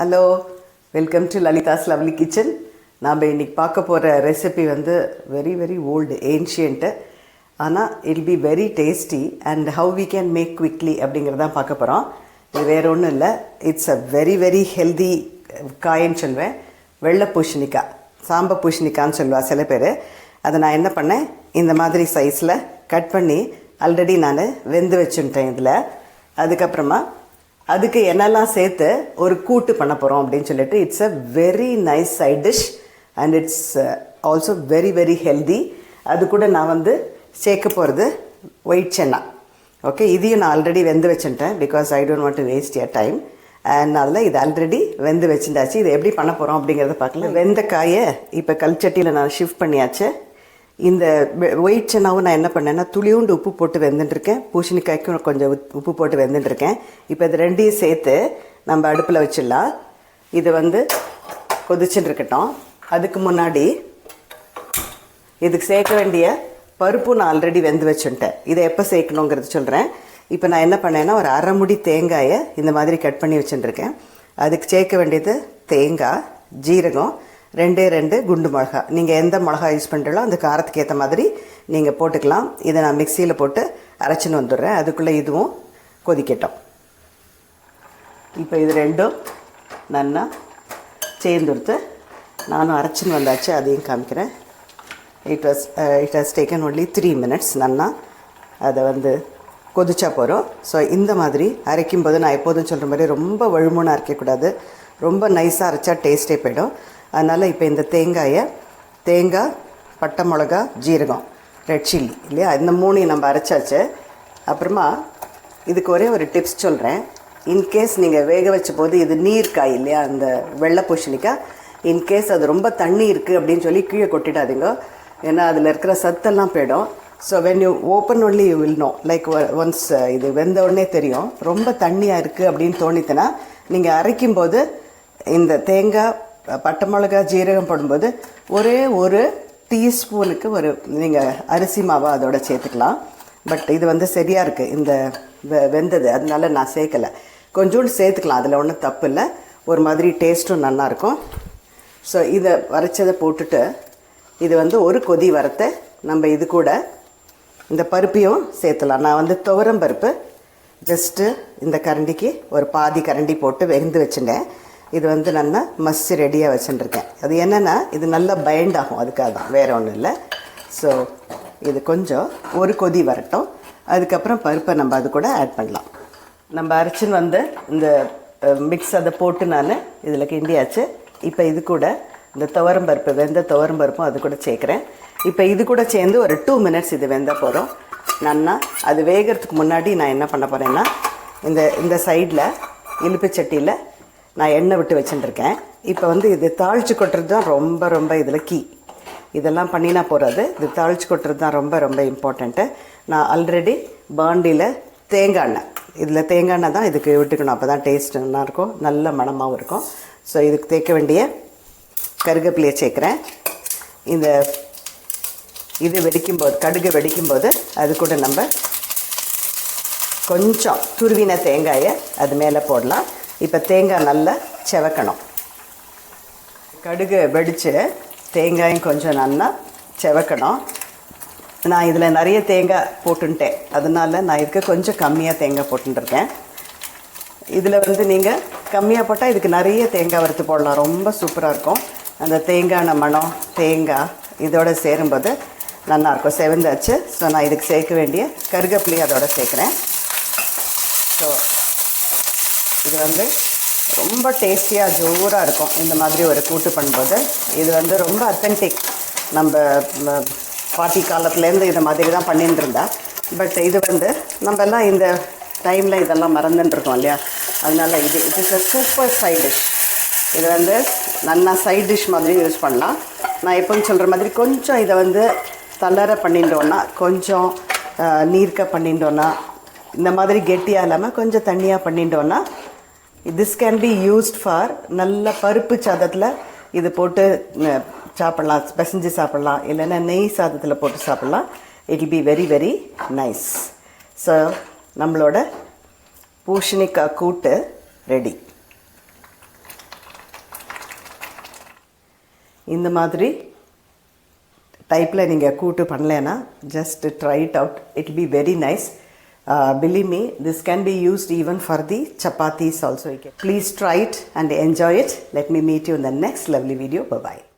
Hello, welcome to Lalitha's lovely kitchen. நாம் இன்றைக்கி பார்க்க போகிற ரெசிபி வந்து வெரி வெரி ஓல்டு ஏன்ஷியன்ட்டு, ஆனால் it be very tasty and how we can make quickly அப்படிங்கிறதான் பார்க்க போகிறோம். இது வேறு ஒன்றும் இல்லை, it's a very very healthy காயின்னு சொல்லுவேன். வெள்ளை பூசணிக்காய், சாம்ப பூசணிக்கான்னு சொல்லுவா சில பேர். அதை நான் என்ன பண்ணேன், இந்த மாதிரி சைஸில் கட் பண்ணி ஆல்ரெடி நான் வெந்து வச்சுட்டேன் இதில். அதுக்கப்புறமா அதுக்கு என்னெல்லாம் சேர்த்து ஒரு கூட்டு பண்ண போகிறோம் அப்படின்னு சொல்லிட்டு, it's a very nice side dish and it's also very very healthy. அது கூட நான் வந்து சேர்க்க போகிறது ஒயிட் சென்னா. ஓகே, இதையும் நான் ஆல்ரெடி வெந்து வச்சுட்டேன் because I don't want to waste your time. And அதில் இது ஆல்ரெடி வெந்து வச்சுட்டாச்சு. இது எப்படி பண்ண போகிறோம் அப்படிங்கிறத பார்க்கலாம். வெந்த காயை இப்போ கல்ச்சட்டியில் நான் ஷிஃப்ட் பண்ணியாச்சு. இந்த ஒயிட் சென்னாவும் நான் என்ன பண்ணேன்னா துளியூண்டு உப்பு போட்டு வெந்துட்டுருக்கேன், பூசணிக்காய்க்கும் கொஞ்சம் உப்பு போட்டு வெந்துட்டுருக்கேன். இப்போ இது ரெண்டையும் சேர்த்து நம்ம அடுப்பில் வச்சிடலாம். இது வந்து கொதிச்சுட்டு இருக்கட்டும். அதுக்கு முன்னாடி இதுக்கு சேர்க்க வேண்டிய பருப்பு நான் ஆல்ரெடி வெந்து வச்சுட்டேன். இதை எப்போ சேர்க்கணுங்கிறது சொல்கிறேன். இப்போ நான் என்ன பண்ணேன்னா ஒரு அரை முடி தேங்காயை இந்த மாதிரி கட் பண்ணி வச்சுட்டுருக்கேன். அதுக்கு சேர்க்க வேண்டியது தேங்காய், ஜீரகம், 2 குண்டு மிளகா. நீங்கள் எந்த மிளகா யூஸ் பண்ணுறீங்களோ அந்த காரத்துக்கு ஏற்ற மாதிரி நீங்கள் போட்டுக்கலாம். இதை நான் மிக்சியில் போட்டு அரைச்சின்னு வந்துடுறேன். அதுக்குள்ளே இதுவும் கொதிக்கட்டும். இப்போ இது ரெண்டும் நல்லா சேர்ந்துடுத்து நானும் அரைச்சின்னு வந்தாச்சு, அதையும் காமிக்கிறேன். It has taken only 3 minutes. நல்லா அதை வந்து கொதிச்சா போகிறோம். ஸோ இந்த மாதிரி அரைக்கும்போது நான் எப்போதும் சொல்கிற மாதிரி ரொம்ப வழுமூணாக அரைக்கக்கூடாது, ரொம்ப நைஸாக அரைச்சா டேஸ்ட்டே போய்டும். அதனால் இப்போ இந்த தேங்காய், பட்டை மிளகா, ஜீரகம், ரெட் சில்லி இல்லையா, இந்த 3 நம்ம அரைச்சாச்சு. அப்புறமா இதுக்கு ஒரே ஒரு டிப்ஸ் சொல்கிறேன். இன்கேஸ் நீங்கள் வேக வச்ச போது இது நீர் காய் இல்லையா, அந்த வெள்ளை பூசணிக்காய், இன்கேஸ் அது ரொம்ப தண்ணி இருக்குது அப்படின்னு சொல்லி கீழே கொட்டிடாதீங்க. ஏன்னா அதில் இருக்கிற சத்தெல்லாம் போயிடும். So when you open only you will know, like once இது வெந்த உடனே தெரியும். ரொம்ப தண்ணியாக இருக்குது அப்படின்னு தோணித்துன்னா நீங்கள் அரைக்கும்போது இந்த தேங்காய், பட்டை மிளகா, ஜீரகம் போடும்போது ஒரே ஒரு டீஸ்பூனுக்கு ஒரு நீங்கள் அரிசி மாவை அதோட சேர்த்துக்கலாம். பட் இது வந்து சரியாக இருக்குது இந்த வெந்தது, அதனால நான் சேர்க்கலை. கொஞ்சோண்டு சேர்த்துக்கலாம், அதில் ஒன்றும் தப்பு இல்லை. ஒரு மாதிரி டேஸ்ட்டும் நல்லாயிருக்கும். ஸோ இதை வரைச்சதை போட்டுட்டு இது வந்து ஒரு கொதி வரத்தை நம்ம இது கூட இந்த பருப்பையும் சேர்த்துலாம். நான் வந்து துவரம் பருப்பு ஜஸ்ட்டு இந்த கரண்டிக்கு ஒரு பாதி கரண்டி போட்டு வெந்து வச்சுட்டேன். இது வந்து நல்லா மசி ரெடியாக வச்சுட்டுருக்கேன். அது என்னென்னா இது நல்லா பைண்ட் ஆகும், அதுக்காக தான், வேறு ஒன்றும் இல்லை. ஸோ இது கொஞ்சம் ஒரு கொதி வரட்டும். அதுக்கப்புறம் பருப்பை நம்ம அது கூட ஆட் பண்ணலாம். நம்ம அரைச்சின்னு வந்து இந்த மிக்ஸ் அதை போட்டு நான் இதில் கிண்டியாச்சு. இப்போ இது கூட இந்த துவரம்பருப்பு, வெந்த துவரம்பருப்பும் அது கூட சேர்க்குறேன். இப்போ இது கூட சேர்ந்து ஒரு 2 minutes இது வெந்த போகிறோம். நல்லா அது வேகிறதுக்கு முன்னாடி நான் என்ன பண்ண போகிறேன்னா இந்த சைடில் இழுப்பு சட்டியில் நான் எண்ணெய் விட்டு வச்சுட்டுருக்கேன். இப்போ வந்து இது தாளித்து கொட்டுறது தான் ரொம்ப ரொம்ப இதில் கீ. இதெல்லாம் பண்ணினா போகிறது, இது தாளித்து கொட்டுறது தான் ரொம்ப ரொம்ப இம்பார்ட்டண்ட்டு. நான் ஆல்ரெடி பாண்டியில் தேங்காய் எண்ணெய், இதில் தேங்காய் எண்ணெய் தான் இதுக்கு விட்டுக்கணும், அப்போ தான் டேஸ்ட் நல்லாயிருக்கும், நல்ல மணமாகவும் இருக்கும். ஸோ இதுக்கு தேய்க்க வேண்டிய கருவேப்பிலையை சேர்க்குறேன். இது வெடிக்கும்போது, கடுகு வெடிக்கும்போது அது கூட நம்ம கொஞ்சம் துருவின தேங்காயை அது மேலே போடலாம். இப்போ தேங்காய் நல்லா செவக்கணும். கடுகு வெடித்து தேங்காயும் கொஞ்சம் நல்லா செவக்கணும். நான் இதில் நிறைய தேங்காய் போட்டுட்டேன், அதனால நான் இதுக்கு கொஞ்சம் கம்மியாக தேங்காய் போட்டுருக்கேன். இதில் வந்து நீங்கள் கம்மியாக போட்டால் இதுக்கு நிறைய தேங்காய் வறுத்து போடலாம், ரொம்ப சூப்பராக இருக்கும். அந்த தேங்காய் மணம், தேங்காய் இதோடு சேரும்போது நல்லாயிருக்கும். செவந்தாச்சு. ஸோ நான் இதுக்கு சேர்க்க வேண்டிய கருவேப்பிலையை அதோட சேர்க்குறேன். ஸோ இது வந்து ரொம்ப டேஸ்டியாக ஜோராக இருக்கும் இந்த மாதிரி ஒரு கூட்டு பண்ணும்போது. இது வந்து ரொம்ப அத்தன்டிக். நம்ம பாட்டி காலத்துலேருந்து இந்த மாதிரி தான் பண்ணிட்டு இருந்தா. பட் இது வந்து நம்ம எல்லாம் இந்த டைமில் இதெல்லாம் மறந்துட்டுருக்கோம் இல்லையா, அதனால் it is a super side dish. இது வந்து நல்லா சைட் டிஷ் மாதிரி யூஸ் பண்ணலாம். நான் எப்போன்னு சொல்கிற மாதிரி கொஞ்சம் இதை வந்து தளர பண்ணிட்டோன்னா, கொஞ்சம் நீர்க்க பண்ணிட்டோன்னா, இந்த மாதிரி கெட்டியாக இல்லாமல் கொஞ்சம் தண்ணியாக பண்ணிட்டோன்னா, this can be used for நல்ல பருப்பு சாதத்தில் இது போட்டு சாப்பிட்லாம், பிசைஞ்சு சாப்பிட்லாம், இல்லைன்னா நெய் சாதத்தில் போட்டு சாப்பிட்லாம். It will be very very nice. So நம்மளோட பூசணிக்காய் கூட்டு ரெடி. இந்த மாதிரி டைப்பில் நீங்கள் கூட்டு பண்ணலைன்னா just try it out. It will be very nice. Believe me, this can be used even for the chapatis also. Please try it and enjoy it. Let me meet you in the next lovely video. Bye-bye.